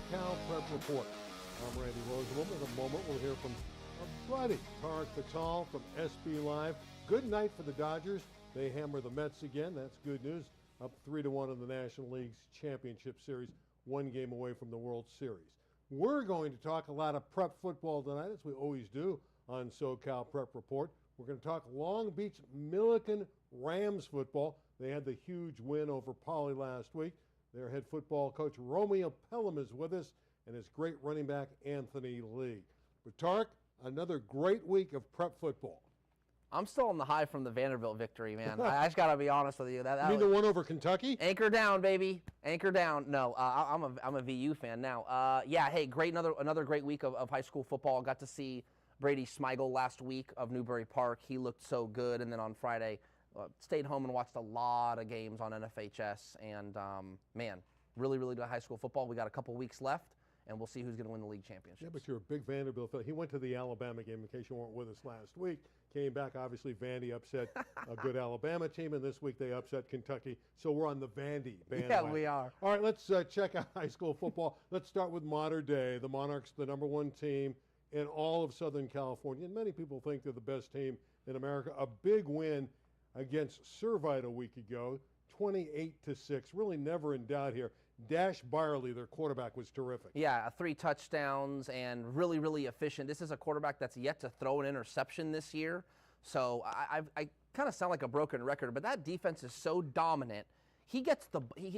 SoCal Prep Report. I'm Randy Rosenblum. In a moment, we'll hear from our buddy, Tarek from SB Live. Good night for the Dodgers. They hammer the Mets again. That's good news. Up 3-1 in the National League's championship series, one game away from the World Series. We're going to talk a lot of prep football tonight, as we always do on SoCal Prep Report. We're going to talk Long Beach Milliken Rams football. They had the huge win over Poly last week. Their head football coach, Romeo Pelham, is with us, and his great running back, Anthony Lee. But Tarek, another great week of prep football. I'm still on the high from the Vanderbilt victory, man. I just got to be honest with you. You mean the one over Kentucky? Anchor down, baby. Anchor down. No, I'm a VU fan now. Yeah, hey, great, another great week of high school football. Got to see Brady Smigel last week of Newbury Park. He looked so good. And then on Friday, stayed home and watched a lot of games on NFHS. And, man, really, really good high school football. We got a couple weeks left, and we'll see who's going to win the league championship. Yeah, but you're a big Vanderbilt fan. He went to the Alabama game, in case you weren't with us last week. Came back, obviously, Vandy upset a good Alabama team, and this week they upset Kentucky. So we're on the Vandy bandwagon. Yeah, we are. All right, let's check out high school football. Let's start with modern day. The Monarchs, the #1 team in all of Southern California, and many people think they're the best team in America. A big win against Servite a week ago, 28-6. Really never in doubt here. Dash Byerly, their quarterback, was terrific. Yeah, 3 touchdowns and really, really efficient. This is a quarterback that's yet to throw an interception this year. So I kind of sound like a broken record, but that defense is so dominant. He gets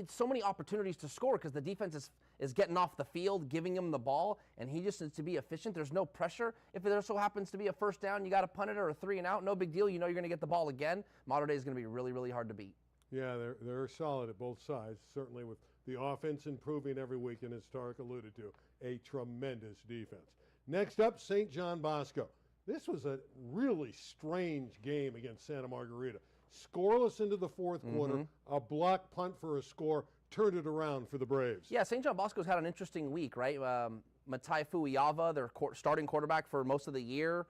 so many opportunities to score because the defense is getting off the field, giving him the ball, and he just needs to be efficient. There's no pressure. If there so happens to be a first down, you got to punt it, or a 3 and out, no big deal. You know you're going to get the ball again. Modern day is going to be really, really hard to beat. Yeah, they're solid at both sides, certainly with the offense improving every week, and as Tarek alluded to, a tremendous defense. Next up, St. John Bosco. This was a really strange game against Santa Margarita. Scoreless into the fourth quarter, a block punt for a score, turned it around for the Braves. Yeah, St. John Bosco's had an interesting week, right? Matai Fuiava, their starting quarterback for most of the year,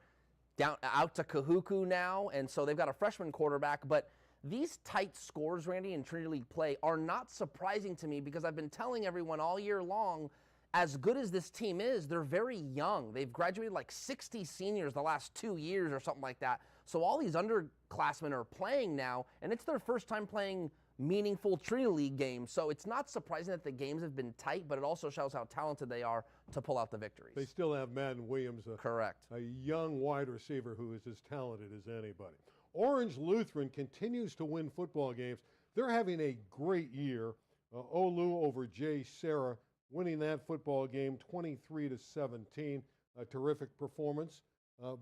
out to Kahuku now, and so they've got a freshman quarterback, but these tight scores, Randy, in Trinity League play are not surprising to me because I've been telling everyone all year long, as good as this team is, they're very young. They've graduated like 60 seniors the last 2 years or something like that. So all these underclassmen are playing now, and it's their first time playing meaningful Trinity League games. So it's not surprising that the games have been tight, but it also shows how talented they are to pull out the victories. They still have Madden Williams, correct, a young wide receiver who is as talented as anybody. Orange Lutheran continues to win football games. They're having a great year. Olu over Jay Sarah, winning that football game 23-17. A terrific performance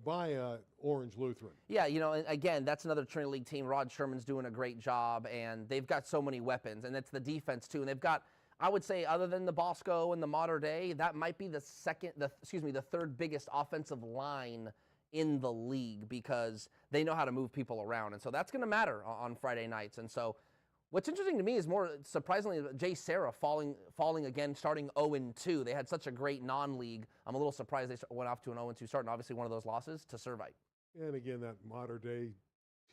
by Orange Lutheran. Yeah, you know, and again, that's another Trinity League team. Rod Sherman's doing a great job, and they've got so many weapons, and it's the defense too. And they've got, I would say, other than the Bosco and the Modern Day, that might be the third biggest offensive line in the league because they know how to move people around. And so that's going to matter on Friday nights. And so what's interesting to me is more surprisingly Jay Sarah falling again, starting 0-2. They had such a great non-league. I'm a little surprised they went off to an 0-2 start, and obviously one of those losses to Servite. And again, that Modern Day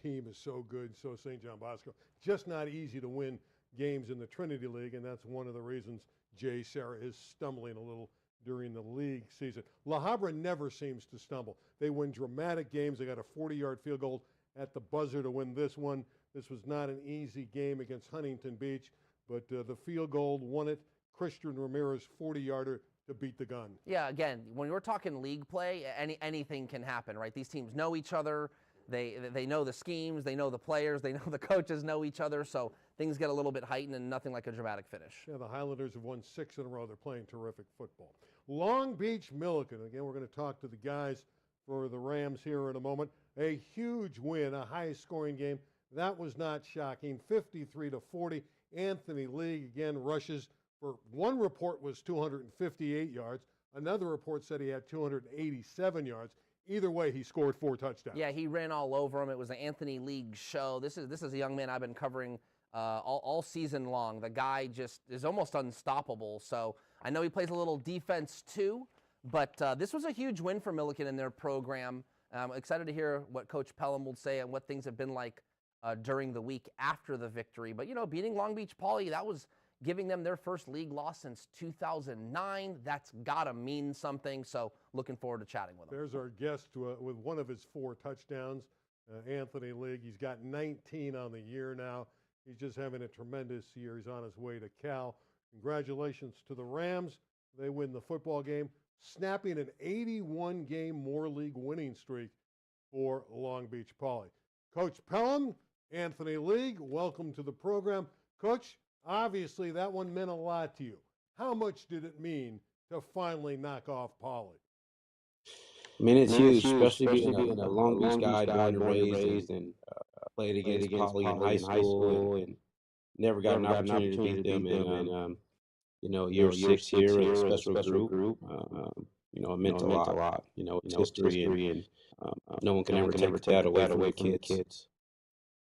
team is so good, so St. John Bosco. Just not easy to win games in the Trinity League, and that's one of the reasons Jay Sarah is stumbling a little during the league season. La Habra never seems to stumble. They win dramatic games. They got a 40-yard field goal at the buzzer to win this one. This was not an easy game against Huntington Beach, but the field goal won it. Christian Ramirez, 40-yarder to beat the gun. Yeah, again, when we're talking league play, anything can happen, right? These teams know each other. They know the schemes. They know the players. They know the coaches know each other. So things get a little bit heightened and nothing like a dramatic finish. Yeah, the Highlanders have won 6 in a row. They're playing terrific football. Long Beach Milliken. Again, we're going to talk to the guys for the Rams here in a moment. A huge win, a high-scoring game. That was not shocking. 53-40. Anthony Lee again rushes for one report was 258 yards. Another report said he had 287 yards. Either way, he scored 4 touchdowns. Yeah, he ran all over him. It was the Anthony League show. This is a young man I've been covering all season long. The guy just is almost unstoppable. So I know he plays a little defense too, but this was a huge win for Milliken in their program. I'm excited to hear what Coach Pelham will say and what things have been like during the week after the victory. But, you know, beating Long Beach Poly, that was, giving them their first league loss since 2009. That's got to mean something. So looking forward to chatting with him. There's our guest with one of his 4 touchdowns, Anthony League. He's got 19 on the year now. He's just having a tremendous year. He's on his way to Cal. Congratulations to the Rams. They win the football game, snapping an 81-game Moore League winning streak for Long Beach Poly. Coach Pelham, Anthony League, welcome to the program. Coach, obviously that one meant a lot to you. How much did it mean to finally knock off Poly? I mean, it's huge, especially being a Long Beach guy, born and raised, and played against Poly in high school, and never got an opportunity to beat them. And year 6 here with a special group, it meant a lot. It's history, and no one can ever take that away from the kids.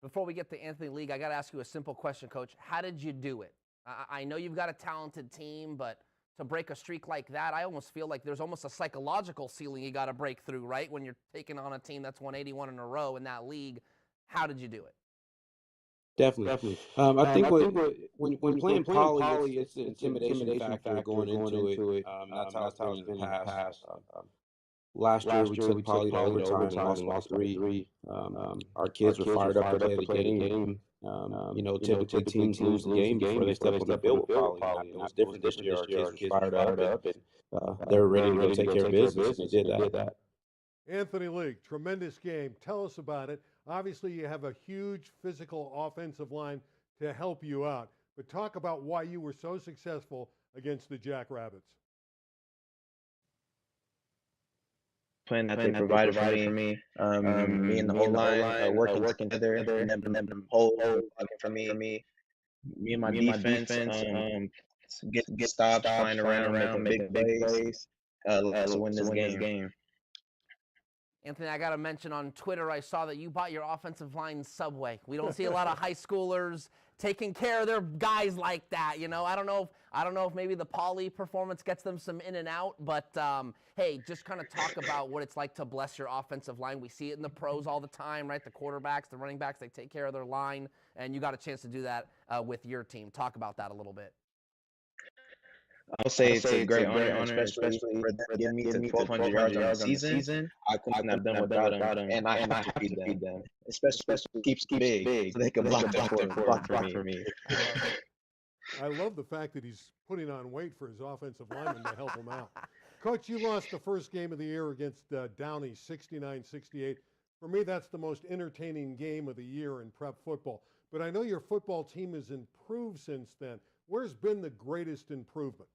Before we get to Anthony League, I got to ask you a simple question, Coach. How did you do it? I know you've got a talented team, but to break a streak like that, I almost feel like there's almost a psychological ceiling you got to break through, right? When you're taking on a team that's won 81 in a row in that league. How did you do it? Definitely. I think when playing Poly, it's the intimidation factor going into it. That's how it's been in the past. Last year, we took Poly to overtime and lost by 3. Our kids were fired up to play the game. Typically teams lose the game before they step on the field with Poly. It was different this year. Our kids were fired up, and they were ready to go take care of business, and they did that. Anthony League, tremendous game. Tell us about it. Obviously, you have a huge physical offensive line to help you out. But talk about why you were so successful against the Jackrabbits. Plan that they provided for me. Me and the whole line working together, and then the whole blocking for me. Me and my defense get stops, flying around, make big plays. Let's win this game. Anthony, I got to mention on Twitter, I saw that you bought your offensive line Subway. We don't see a lot of high schoolers taking care of their guys like that. I don't know if maybe the Poly performance gets them some in and out, but hey, just kind of talk about what it's like to bless your offensive line. We see it in the pros all the time, right? The quarterbacks, the running backs, they take care of their line, and you got a chance to do that with your team. Talk about that a little bit. I'll say it's a great honor, especially for them giving me to 1,200 yards on the season. I couldn't have done without them, and I have to feed them. Especially keeps big, so they can block for me. I love the fact that he's putting on weight for his offensive linemen to help him out. Coach, you lost the first game of the year against Downey, 69-68. For me, that's the most entertaining game of the year in prep football. But I know your football team has improved since then. Where's been the greatest improvement?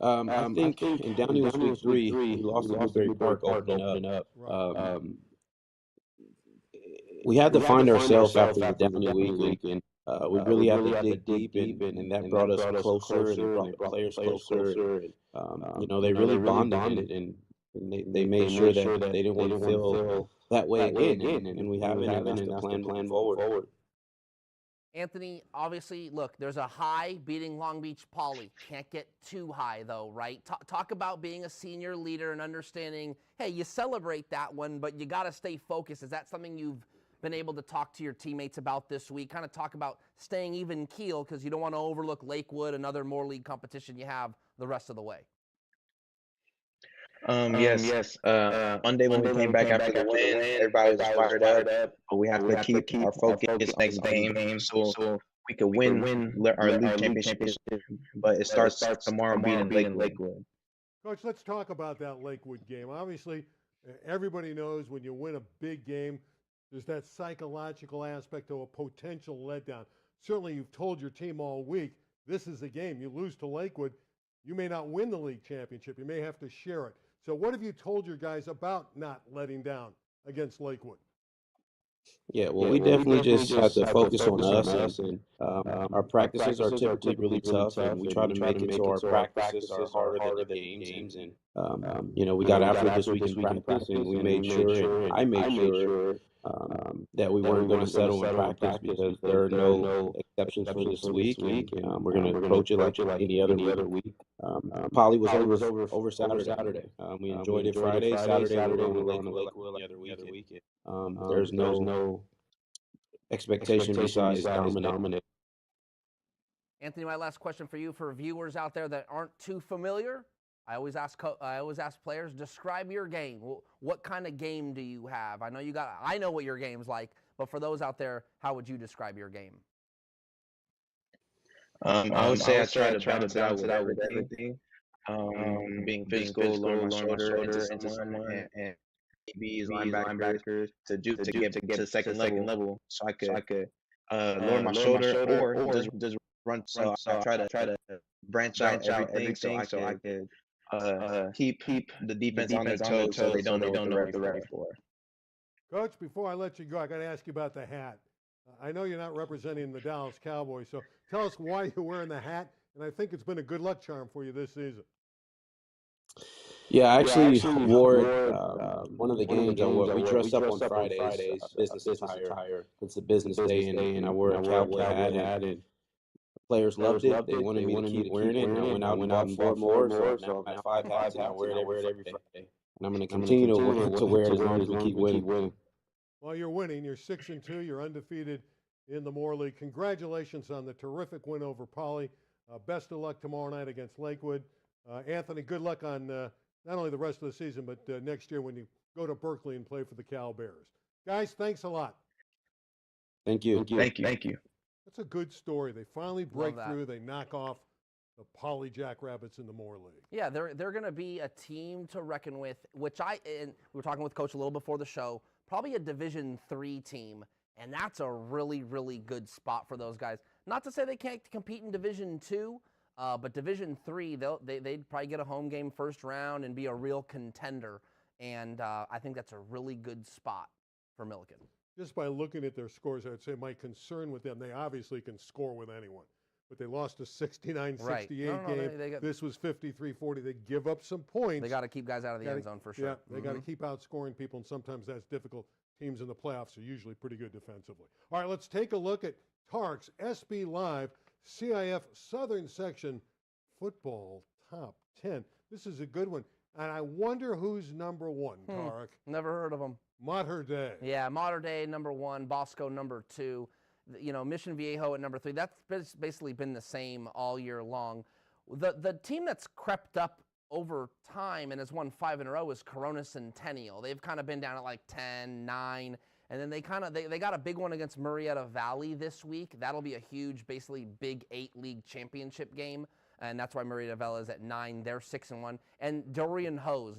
I think in Downey was week 3, we lost to Newberry Park opening up. Right. We had to find ourselves after the Downey week, and we really had to dig deep, and that brought us closer, and brought the players closer. And, they really bonded, and they made sure that they didn't want to feel that way again, and we haven't, and that's the plan moving forward. Anthony, obviously, look, there's a high beating Long Beach Poly. Can't get too high, though, right? Talk about being a senior leader and understanding, hey, you celebrate that one, but you got to stay focused. Is that something you've been able to talk to your teammates about this week? Kind of talk about staying even keel because you don't want to overlook Lakewood and other more league competition you have the rest of the way. Yes. Monday when we came back after the win, everybody was fired up. But we have to keep our focus next game so we could win our league championship. But it starts tomorrow beating Lakewood. Coach, let's talk about that Lakewood game. Obviously, everybody knows when you win a big game, there's that psychological aspect of a potential letdown. Certainly, you've told your team all week, this is a game. You lose to Lakewood, you may not win the league championship. You may have to share it. So what have you told your guys about not letting down against Lakewood? Yeah, well, we definitely just have to focus on us, and our practices are typically really tough, and we try to make it so our practices are harder than the games, and we got after this week in practice, and we made sure, and I made sure that we weren't going to settle in practice because there are no exceptions for this week, and we're going to approach it like any other week. Poly was over Saturday. We enjoyed it Friday. Saturday we're going to Lakewood like the other week. There's no expectation besides dominate. Anthony, my last question for you, for viewers out there that aren't too familiar, I always ask players, describe your game. What kind of game do you have? I know what your game's like, but for those out there, how would you describe your game? I would say I try to balance it out with everything. Being physical, lowering my shoulder into someone, and DBs, linebackers to get to second level, so I could lower my shoulder or just run. So I try to branch out everything so I could keep the defense on their toes so they don't know what they're ready for. Coach, before I let you go, I got to ask you about the hat. I know you're not representing the Dallas Cowboys, so tell us why you're wearing the hat, and I think it's been a good luck charm for you this season. Yeah, I actually wore it one of the games I wore. We dressed up on Fridays, business attire. It's a business day, and I wore a cowboy hat, and players loved it. They wanted me to keep wearing it, and I went out and bought 4 more. So now I have 5 hats, and I wear it every Friday. And I'm going to continue to wear it as long as we keep winning. Well, you're winning. You're 6-2. You're undefeated in the Moore League. Congratulations on the terrific win over Poly. Best of luck tomorrow night against Lakewood. Anthony, good luck on not only the rest of the season, but next year when you go to Berkeley and play for the Cal Bears. Guys, thanks a lot. Thank you. Thank you. That's a good story. They finally break through. They knock off the Poly Jackrabbits in the Moore League. Yeah, they're going to be a team to reckon with, and we were talking with Coach a little before the show, probably a Division III team, and that's a really, really good spot for those guys. Not to say they can't compete in Division II, but Division III, they'd probably get a home game first round and be a real contender, and I think that's a really good spot for Milliken. Just by looking at their scores, I would say my concern with them, they obviously can score with anyone, but they lost a 69-68 game. This was 53-40. They give up some points. They got to keep guys out of the end zone for sure. Yeah, they got to keep outscoring people, and sometimes that's difficult. Teams in the playoffs are usually pretty good defensively. All right, let's take a look at Tarek's SB Live CIF Southern Section Football Top 10. This is a good one, and I wonder who's number 1, Tarek. Never heard of them. Mater Dei. Yeah, Mater Dei number 1, Bosco number 2. You know, Mission Viejo at number 3. That's basically been the same all year long. The team that's crept up over time and has won 5 in a row is Corona Centennial. They've kind of been down at like 10, 9, and then they got a big one against Marietta Valley this week. That'll be a huge, basically Big 8 league championship game, and that's why Marietta Valley is at 9. They're 6-1, and Dorian Hose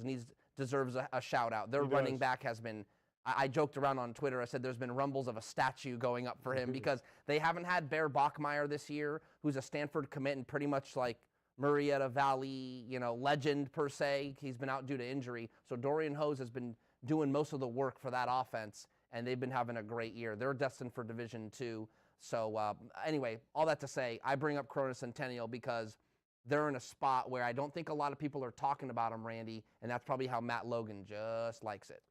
deserves a shout out. Their running back has been. I joked around on Twitter. I said there's been rumbles of a statue going up for him because they haven't had Bear Bachmeyer this year, who's a Stanford commit and pretty much like Marietta Valley, legend per se. He's been out due to injury. So Dorian Hose has been doing most of the work for that offense, and they've been having a great year. They're destined for Division II. So anyway, all that to say, I bring up Corona Centennial because they're in a spot where I don't think a lot of people are talking about them, Randy, and that's probably how Matt Logan just likes it.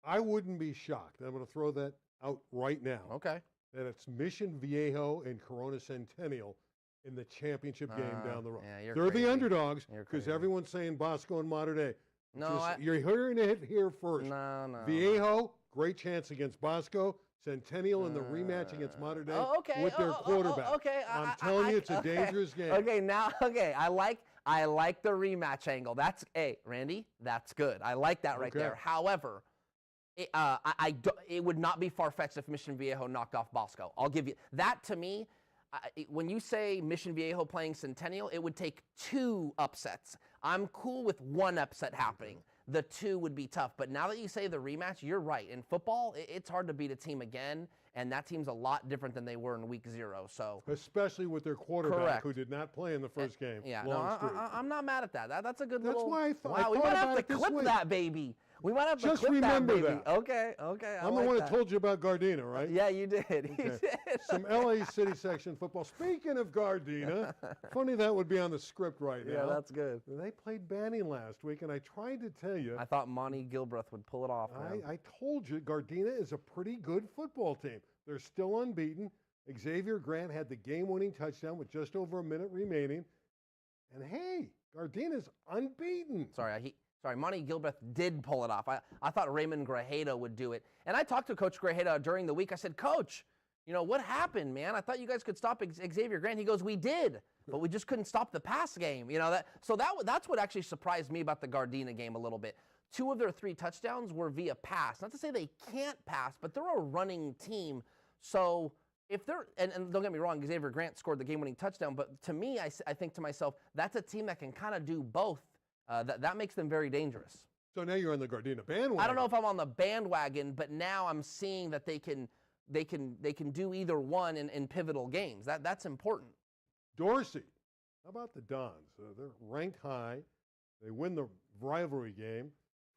I wouldn't be shocked. I'm going to throw that out right now. Okay. That it's Mission Viejo and Corona Centennial in the championship game down the road. Yeah, they're the underdogs because everyone's saying Bosco and Mater Dei. You're hearing it here first. No. Viejo, great chance against Bosco. Centennial in the rematch against Mater Dei with their quarterback. I'm telling you, it's a dangerous game. I like the rematch angle. Randy, that's good. I like that right there. However, it would not be far-fetched if Mission Viejo knocked off Bosco. I'll give you that. To me, when you say Mission Viejo playing Centennial, it would take 2 upsets. I'm cool with 1 upset happening. The 2 would be tough. But now that you say the rematch, you're right. In football, it's hard to beat a team again, and that team's a lot different than they were in week 0. So especially with their quarterback who did not play in the first game. Yeah, I'm not mad at that. That's a good That's little. why I thought. Wow, we might have to clip that baby. We might have to Just clip that baby. that. Okay. I'm the one that told you about Gardena, right? Yeah, you did. You did. Some LA City section football. Speaking of Gardena, funny that would be on the script right now. Yeah, that's good. They played Banning last week, and I tried to tell you. I thought Monty Gilbreth would pull it off. I told you Gardena is a pretty good football team. They're still unbeaten. Xavier Grant had the game-winning touchdown with just over a minute remaining. And hey, Gardena's unbeaten. Sorry, Monty Gilbreth did pull it off. I thought Raymond Grajeda would do it. And I talked to Coach Grajeda during the week. I said, Coach, what happened, man? I thought you guys could stop Xavier Grant. He goes, we did, but we just couldn't stop the pass game. That's what actually surprised me about the Gardena game a little bit. 2 of their 3 touchdowns were via pass. Not to say they can't pass, but they're a running team. So if they're, and don't get me wrong, Xavier Grant scored the game-winning touchdown, but to me, I think to myself, that's a team that can kind of do both. That makes them very dangerous. So now you're on the Gardena bandwagon. I don't know if I'm on the bandwagon, but now I'm seeing that they can do either one in pivotal games. That's important. Dorsey, how about the Dons? They're ranked high. They win the rivalry game,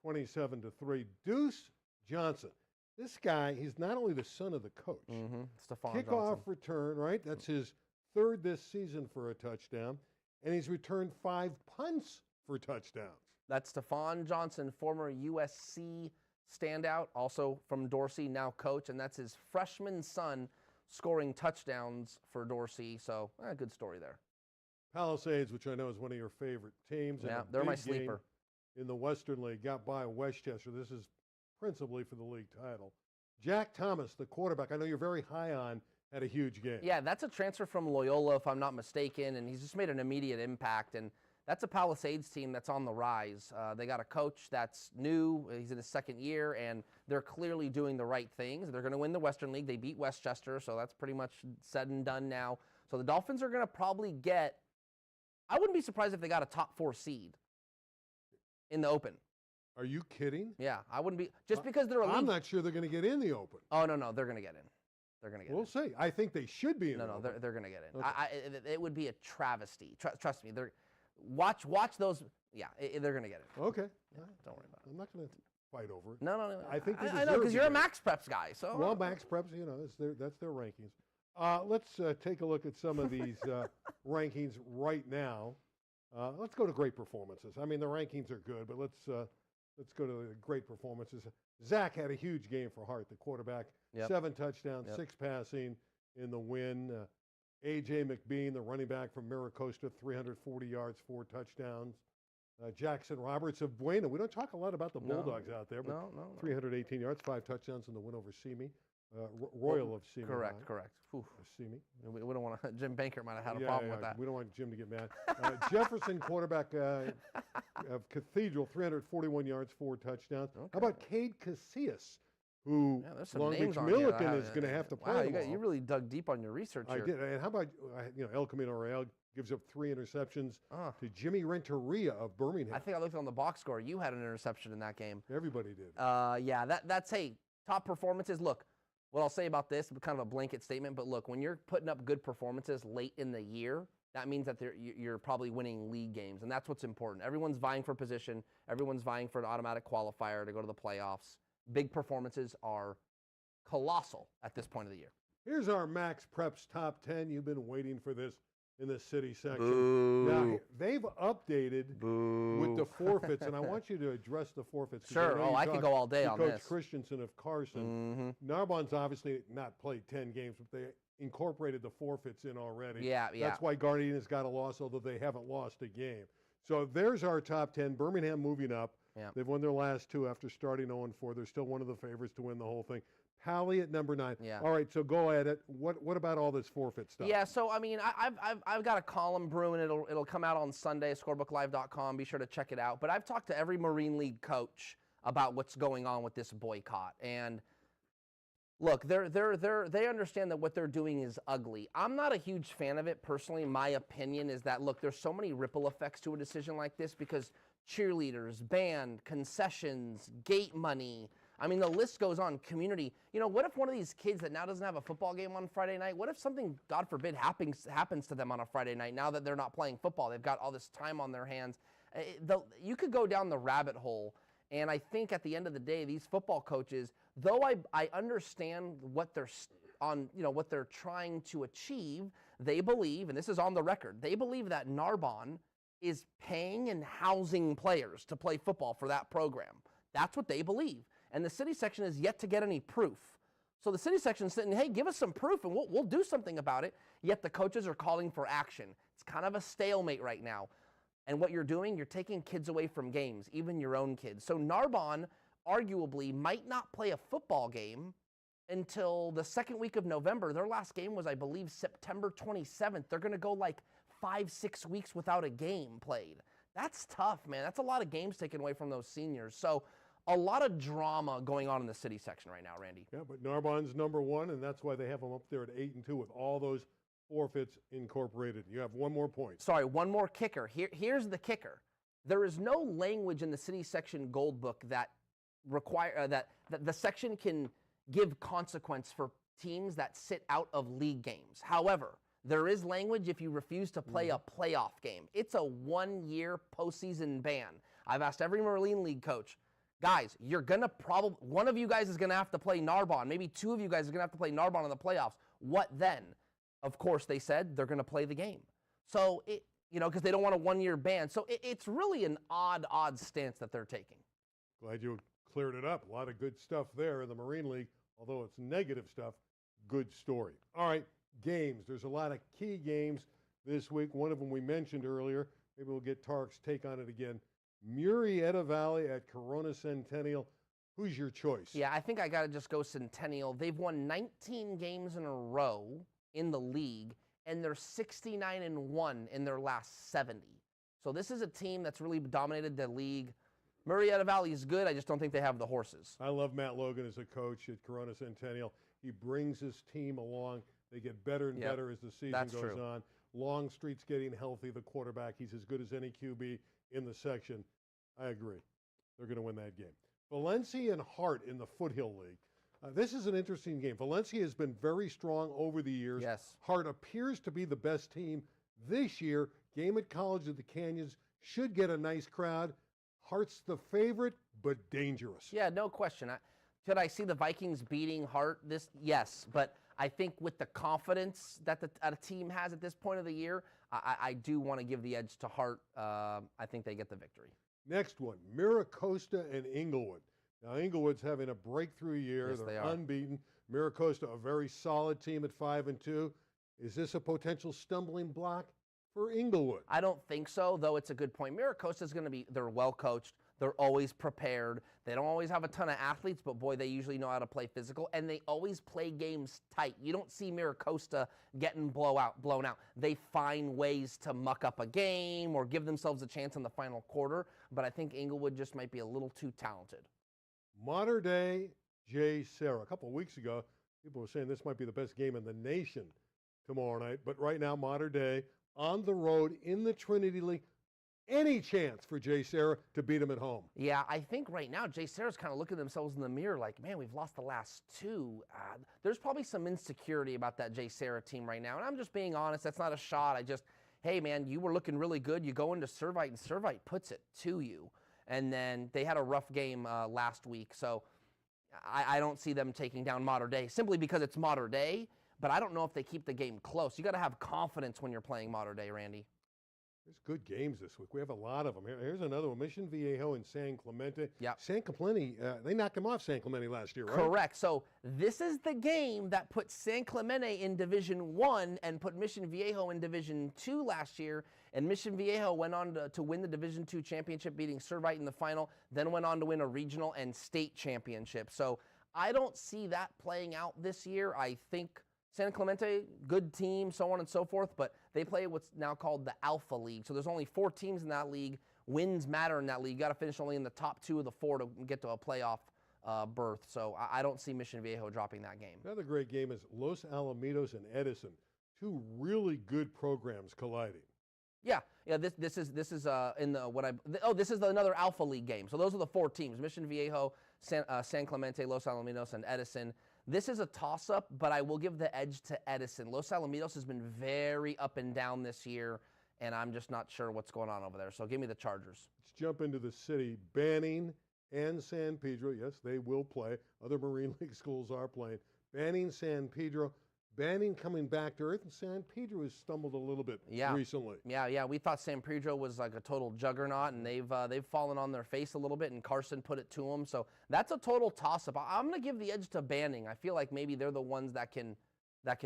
27-3. Deuce Johnson. This guy, he's not only the son of the coach. Stephon Kickoff Johnson. return, right? That's his 3rd this season for a touchdown. And he's returned 5 punts for touchdowns. That's Stephon Johnson, former USC standout, also from Dorsey, now coach, and that's his freshman son scoring touchdowns for Dorsey. So, good story there. Palisades, which I know is one of your favorite teams. Yeah, they're my sleeper. In the Western League, got by Westchester. This is principally for the league title. Jack Thomas, the quarterback, I know you're very high on, had a huge game. Yeah, that's a transfer from Loyola, if I'm not mistaken, and he's just made an immediate impact. And that's a Palisades team that's on the rise. They got a coach that's new. He's in his 2nd year, and they're clearly doing the right things. They're going to win the Western League. They beat Westchester, so that's pretty much said and done now. So the Dolphins are going to probably get, I wouldn't be surprised if they got a top 4 seed in the Open. Are you kidding? Yeah, I wouldn't be, just because they're elite. I'm not sure they're going to get in the Open. Oh, no, they're going to get in. They're going to get We'll see. I think they should be in the No, Open. they're going to get in. Okay. It would be a travesty. Trust me. Watch those. Yeah, they're going to get it. Okay. Yeah, don't worry about it. I'm not going to fight over it. No. I think they I know, deserve because to you're a get Max Preps guy. So Well, Max Preps, that's their rankings. Let's take a look at some of these rankings right now. Let's go to great performances. I mean, the rankings are good, but let's go to the great performances. Zach had a huge game for Hart, the quarterback. Yep. 7 touchdowns, Yep. 6 passing in the win. A.J. McBean, the running back from Miracosta, 340 yards, 4 touchdowns. Jackson Roberts of Buena. We don't talk a lot about the Bulldogs out there, but No. 318 yards, 5 touchdowns in the win over Simi. Royal of Simi. Correct. Whew. Simi. We don't want to. Jim Banker might have had a Yeah, problem yeah, with that. We don't want Jim to get mad. Jefferson, quarterback of Cathedral, 341 yards, 4 touchdowns. Okay. How about Cade Casillas, who Yeah, there's some Long names Beach on here that Millikan is going to have to play Wow, tomorrow. you really dug deep on your research I here. did. And how about El Camino Real gives up 3 interceptions to Jimmy Renteria of Birmingham. I think I looked on the box score. You had an interception in that game. Everybody did. Yeah, that's top performances. Look, what I'll say about this, kind of a blanket statement, but look, when you're putting up good performances late in the year, that means that you're probably winning league games, and that's what's important. Everyone's vying for position. Everyone's vying for an automatic qualifier to go to the playoffs. Big performances are colossal at this point of the year. Here's our Max Preps top 10. You've been waiting for this in the city section. Boo. Now, they've updated with the forfeits, and I want you to address the forfeits. 'Cause Sure. I could go all day on Coach this. Christensen of Carson. Narbonne's obviously not played 10 games, but they incorporated the forfeits in already. Yeah. That's why Guardiana's got a loss, although they haven't lost a game. So there's our top 10. Birmingham moving up. Yeah. They've won their last 2 after starting 0-4. They're still one of the favorites to win the whole thing. Pally at number 9. Yeah. All right, so go at it. What about all this forfeit stuff? Yeah, so I mean, I've got a column brewing. It'll come out on Sunday. Scorebooklive.com. Be sure to check it out. But I've talked to every Marine League coach about what's going on with this boycott. And look, they understand that what they're doing is ugly. I'm not a huge fan of it personally. My opinion is that look, there's so many ripple effects to a decision like this because cheerleaders, band, concessions, gate money. I mean, the list goes on. Community. What if one of these kids that now doesn't have a football game on Friday night, what if something, God forbid, happens to them on a Friday night now that they're not playing football? They've got all this time on their hands. You could go down the rabbit hole, and I think at the end of the day, these football coaches, though I understand what they're what they're trying to achieve, they believe, and this is on the record, they believe that Narbonne is paying and housing players to play football for that program. That's what they believe. And the city section has yet to get any proof. So the city section is saying, hey, give us some proof and we'll do something about it. Yet the coaches are calling for action. It's kind of a stalemate right now. And what you're doing, you're taking kids away from games, even your own kids. So Narbonne arguably might not play a football game until the second week of November. Their last game was, I believe, September 27th. They're going to go like 5-6 weeks without a game played. That's tough, man. That's a lot of games taken away from those seniors. So a lot of drama going on in the city section right now, Randy. Yeah, but Narbonne's number one, and that's why they have them up there at 8-2 with all those forfeits incorporated. You have one more point. Sorry, one more kicker. Here's the kicker. There is no language in the city section gold book that require that the section can give consequence for teams that sit out of league games. However, there is language if you refuse to play a playoff game. It's a 1-year postseason ban. I've asked every Marine League coach, guys, you're gonna one of you guys is gonna have to play Narbonne. Maybe two of you guys are gonna have to play Narbonne in the playoffs. What then? Of course, they said they're gonna play the game. So because they don't want a 1-year ban. So it's really an odd stance that they're taking. Glad you cleared it up. A lot of good stuff there in the Marine League, although it's negative stuff. Good story. All right, games. There's a lot of key games this week. One of them we mentioned earlier. Maybe we'll get Tarek's take on it again. Murrieta Valley at Corona Centennial. Who's your choice? Yeah, I think I got to just go Centennial. They've won 19 games in a row in the league, and they're 69-1 in their last 70. So this is a team that's really dominated the league. Murrieta Valley is good. I just don't think they have the horses. I love Matt Logan as a coach at Corona Centennial. He brings his team along. They get better and better as the season goes on. Longstreet's getting healthy, the quarterback. He's as good as any QB in the section. I agree. They're going to win that game. Valencia and Hart in the Foothill League. This is an interesting game. Valencia has been very strong over the years. Yes. Hart appears to be the best team this year. Game at College of the Canyons should get a nice crowd. Hart's the favorite, but dangerous. Yeah, no question. Should I see the Vikings beating Hart this? Yes, but I think with the confidence that a team has at this point of the year, I do want to give the edge to Hart. I think they get the victory. Next one, Miracosta and Inglewood. Now, Inglewood's having a breakthrough year. Yes, They're they are. unbeaten. Miracosta, a very solid team at 5-2. Is this a potential stumbling block for Inglewood? I don't think so, though it's a good point. Miracosta's going to be, they're well coached. They're always prepared. They don't always have a ton of athletes, but boy, they usually know how to play physical, and they always play games tight. You don't see Miracosta getting blown out. They find ways to muck up a game or give themselves a chance in the final quarter, but I think Inglewood just might be a little too talented. Modern day Jay Sarah. A couple of weeks ago, people were saying this might be the best game in the nation tomorrow night, but right now, modern day, on the road in the Trinity League. Any chance for Jay Sarah to beat him at home? Yeah, I think right now Jay Sarah's kind of looking at themselves in the mirror like, man, we've lost the last two. There's probably some insecurity about that Jay Sarah team right now, and I'm just being honest. That's not a shot. Hey, man, you were looking really good. You go into Servite, and Servite puts it to you. And then they had a rough game last week, so I don't see them taking down Modern Day simply because it's Modern Day, but I don't know if they keep the game close. You got to have confidence when you're playing Modern Day, Randy. There's good games this week. We have a lot of them. Here's another one. Mission Viejo and San Clemente. Yep. San Clemente, they knocked him off San Clemente last year, right? Correct. So this is the game that put San Clemente in Division I and put Mission Viejo in Division II last year. And Mission Viejo went on to win the Division II championship, beating Servite in the final, then went on to win a regional and state championship. So I don't see that playing out this year. I think San Clemente, good team, so on and so forth, but they play what's now called the Alpha League. So there's only 4 teams in that league. Wins matter in that league. You got to finish only in the top 2 of the 4 to get to a playoff berth. So I don't see Mission Viejo dropping that game. Another great game is Los Alamitos and Edison. 2 really good programs colliding. Yeah. This is in the this is another Alpha League game. So those are the 4 teams: Mission Viejo, San Clemente, Los Alamitos, and Edison. This is a toss-up, but I will give the edge to Edison. Los Alamitos has been very up and down this year, and I'm just not sure what's going on over there. So give me the Chargers. Let's jump into the city. Banning and San Pedro, yes, they will play. Other Marine League schools are playing. Banning, San Pedro. Banning coming back to earth, and San Pedro has stumbled a little bit recently. Yeah. We thought San Pedro was like a total juggernaut, and they've fallen on their face a little bit, and Carson put it to them. So that's a total toss-up. I'm going to give the edge to Banning. I feel like maybe they're the ones that can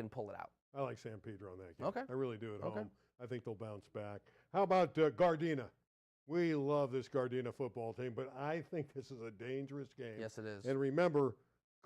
pull it out. I like San Pedro on that game. Okay. I really do at home. I think they'll bounce back. How about Gardena? We love this Gardena football team, but I think this is a dangerous game. Yes, it is. And remember,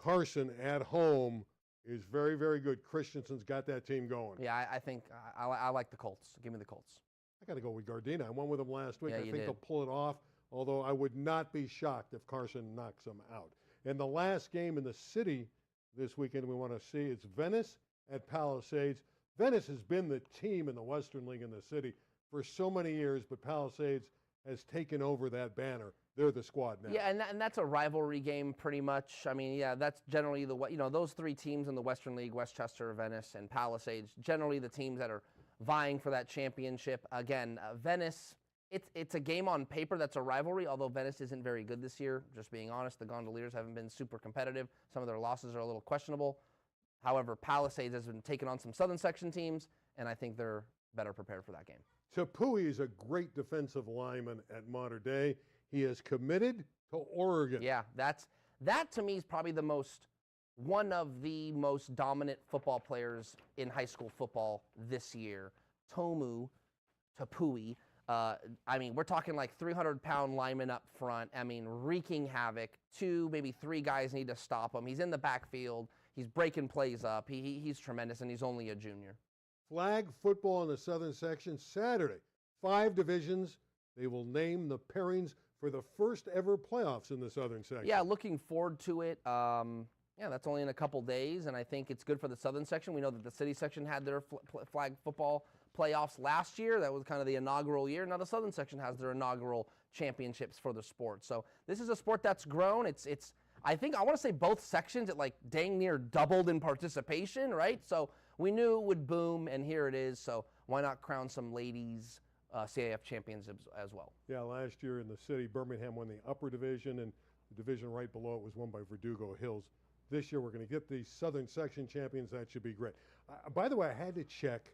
Carson at home is very, very good. Christensen's got that team going. Yeah, I think I like the Colts. Give me the Colts. I got to go with Gardena. I went with them last week. Yeah, I you think did. they'll pull it off, although I would not be shocked if Carson knocks them out. And the last game in the city this weekend we want to see, it's Venice at Palisades. Venice has been the team in the Western League in the city for so many years, but Palisades has taken over that banner. They're the squad now. Yeah, and that's a rivalry game pretty much. I mean, yeah, that's generally those three teams in the Western League, Westchester, Venice, and Palisades, generally the teams that are vying for that championship. Again, Venice, it's a game on paper that's a rivalry, although Venice isn't very good this year. Just being honest, the Gondoliers haven't been super competitive. Some of their losses are a little questionable. However, Palisades has been taking on some Southern Section teams, and I think they're better prepared for that game. Tapui is a great defensive lineman at Mater Dei. He is committed to Oregon. Yeah, that to me is probably one of the most dominant football players in high school football this year. Tapui. I mean, we're talking like 300-pound lineman up front. I mean, wreaking havoc. 2, maybe 3 guys need to stop him. He's in the backfield. He's breaking plays up. He's tremendous, and he's only a junior. Flag football in the Southern Section Saturday. 5 divisions. They will name the pairings for the first ever playoffs in the Southern Section. Yeah, looking forward to it. Yeah, that's only in a couple days, and I think it's good for the Southern Section. We know that the City Section had their flag football playoffs last year. That was kind of the inaugural year. Now the Southern Section has their inaugural championships for the sport. So this is a sport that's grown. I think I want to say both sections, it like dang near doubled in participation, right? So we knew it would boom, and here it is. So why not crown some ladies CAF champions as well? Yeah, last year in the city, Birmingham won the upper division, and the division right below it was won by Verdugo Hills. This year we're going to get the Southern Section champions. That should be great. By the way, I had to check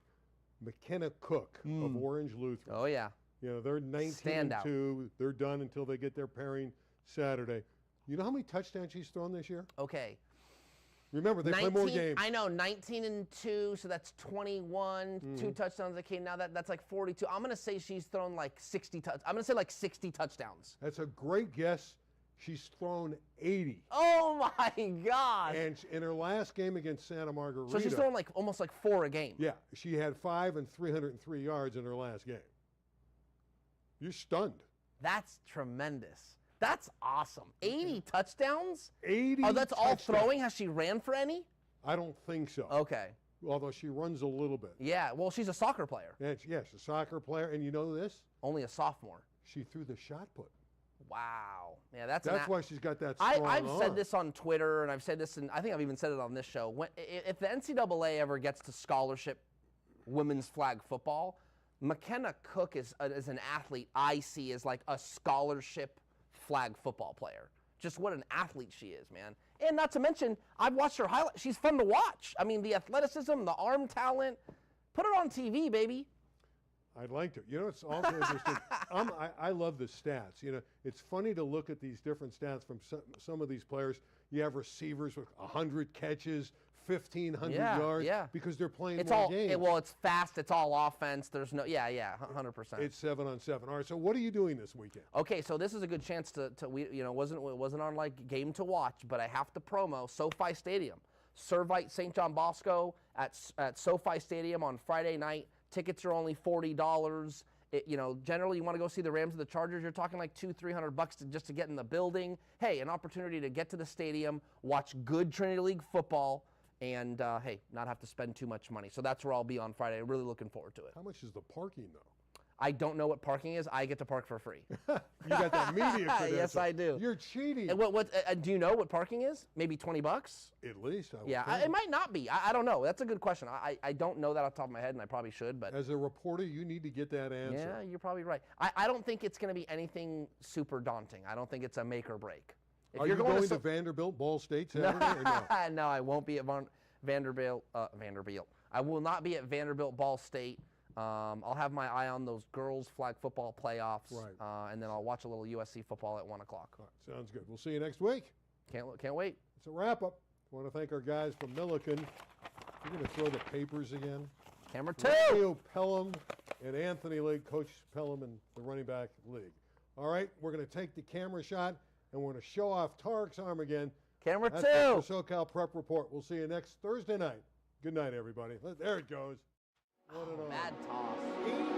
McKenna Cook of Orange Lutheran. Oh, yeah. You know, they're 19-2. They're done until they get their pairing Saturday. You know how many touchdowns she's thrown this year? Okay. Remember, they play more games. I know, 19-2, so that's 21. 2 touchdowns that came. Now that's like 42. I'm going to say she's thrown like 60 touchdowns. I'm going to say like 60 touchdowns. That's a great guess. She's thrown 80. Oh, my God. And in her last game against Santa Margarita. So she's throwing like almost like 4 a game. Yeah, she had 5 and 303 yards in her last game. You're stunned. That's tremendous. That's awesome. 80 touchdowns? 80 Oh, that's all touchdowns. throwing? Has she ran for any? I don't think so. Okay. Although she runs a little bit. Yeah, well, she's a soccer player. Yes, a soccer player. And you know this? Only a sophomore. She threw the shot put. Wow. Yeah, that's why she's got that strong I've arm. said this on Twitter, and I've said this, and I think I've even said it on this show. If the NCAA ever gets to scholarship women's flag football, McKenna Cook is an athlete I see as like a scholarship flag football player. Just what an athlete she is, man. And not to mention, I've watched her highlight. She's fun to watch. I mean, the athleticism, the arm talent. Put her on TV, baby. I'd like to. You know, it's also interesting. I love the stats. You know, it's funny to look at these different stats from some of these players. You have receivers with 100 catches, 1,500 yards. Yeah. Because they're playing It's more all games. well. It's fast. It's all offense. There's no 100%. It's 7-on-7. All right. So what are you doing this weekend? Okay, so this is a good chance to it wasn't on like game to watch, but I have to promo SoFi Stadium. Servite St. John Bosco at SoFi Stadium on Friday night. Tickets are only $40. Generally you want to go see the Rams or the Chargers, you're talking like $200-300 just to get in the building. Hey, an opportunity to get to the stadium, watch good Trinity League football, and not have to spend too much money. So that's where I'll be on Friday. Really looking forward to it. How much is the parking, though? I don't know what parking is. I get to park for free. You got that media credential. Yes, I do. You're cheating. And what do you know what parking is? Maybe $20? At least, I would Yeah, think. it might not be. I don't know. That's a good question. I don't know that off the top of my head, and I probably should. But As a reporter, you need to get that answer. yeah, you're probably right. I don't think it's going to be anything super daunting. I don't think it's a make or break. If Are you're you going to to Vanderbilt, Ball State Saturday or no? No, I won't be at Vanderbilt. I will not be at Vanderbilt Ball State. I'll have my eye on those girls flag football playoffs, Right. and then I'll watch a little USC football at 1 o'clock. All right, sounds good. We'll see you next week. Can't wait. It's a wrap-up. I want to thank our guys from Milliken. We're going to throw the papers again. Camera 2. Romeo Pelham and Anthony League, Coach Pelham in the running back league. All right, we're going to take the camera shot, and we're going to show off Tarek's arm again Camera That's it two. for SoCal Prep Report. We'll see you next Thursday night. Good night, everybody. There it goes. What an honor. Mad toss.